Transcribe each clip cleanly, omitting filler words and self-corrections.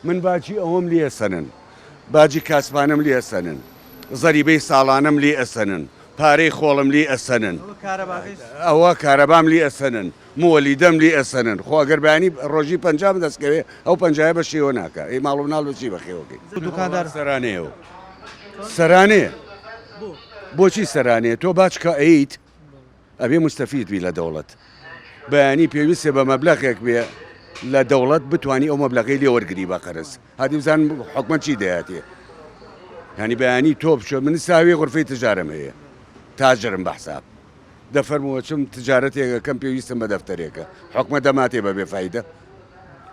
من باجی ئەوەم لێ ئەسەنن باجی کاسبانم لێ ئەسەنن زەریبەی ساڵانم لێ ئەسەنن پارەی خۆڵم لێ ئەسەنن ئەوە کارەبام لێ ئەسەنن مۆلیدەم لێ ئەسەنن خۆگەربانی ڕۆژی پەنجاب دەستکەوێ ئەو پەنجایە بە شێوە ناکە ئەی ماڵ و ناڵ بچی بەخێوەکەی دوکاندار سەرانەیەوە سەرانەیە بۆچی سەرانەیە تۆ باچکە ئەیت ئەبێ مستەفیدبی لە دەوڵەت بەیانی پێویستێ بە مەبلەغێک بێ لە دەوڵەت بتانی ئەو مەبلەغی لێ وەرگری بە قەرز هادی بزان حکومە چی دەیاتێ ینی بەیانی تۆ بچۆ من ساوی غرفەی تجارەم هەیە تاجرم بە حساب دەفەرمەوە چم تجارەتێکە کەم پێویستم بە دەفتەرێکە حکومە دەماتێ بە بێفایدە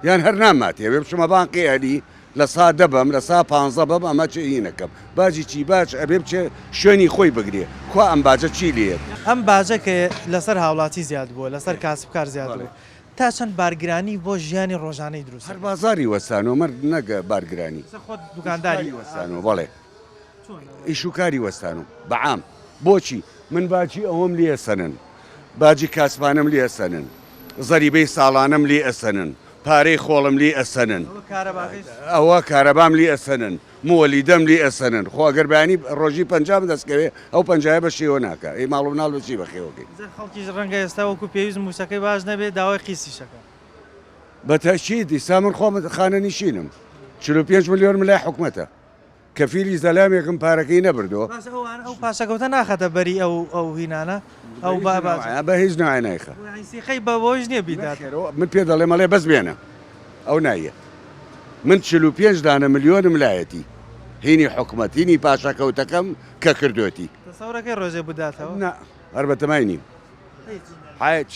یان هەر ناماتێ بێ بچمە بانقی هەلی لە سا دەبم لە سا 15 بەم ئەمە چ هینەکەم باجی چی باش ئەبێ بچێ شوێنی خۆی بگرێ خوا ئەم باجە چی لێت ئەم باجە کە لەسەر هاوڵاتی زیاد بووە لەسەر کاسبکار زیاد بوو تا چەند بارگرانی بۆ ژیانی ڕۆژانەی دروست هەر بازاری وەسانەوە مەرد نەگە بارگرانی خۆت دوکانداری وەسانەوە بەڵێ ئیشوکاری وەستان و بەعام بۆچی من باجی ئەوەم لێ ئەسەنن باجی کاسبانم لێ ئەسەنن زەریبەی ساڵانم لێ ئەسەنن پارەی خۆڵم لێ ئەسەنن ئەوە کارەبام لێ ئەسەنن مۆلیدەم لێ ئەسەنن خۆگەربانی ڕۆژی پەنجاب دەستکەوێ ئەو پەنجایە بە شێوە ناکە ئەی ماڵ و ناڵ بچی بەخێوەکەی خەڵکیش ڕەنگە ئێستا وەکو پێویست موسەکەی باش نەبێت داوای قیسیشەکە بەتەشید ئیسا من خۆم خانە نیشینم 45 ملیۆن ملای حکومەتە کەفیلی زەلامێکم پارەکەی نەبردەوە ئەو پاشەکەوتە ناخەتە بەری ئەو هینانە ئەو بە هیچ نایخە سیخەی بەەوەش نییە بیدات من پێ دەڵێ مەڵێ بەس بێنە ئەو نایە من 45 دانە ملیۆنم لایەتی هینی حکومەت هینی پاشەکەوتەکەم کە کردوێتی سەورەکەی ڕۆژێ بداتەوە هەر بەتەمای نیم هیچ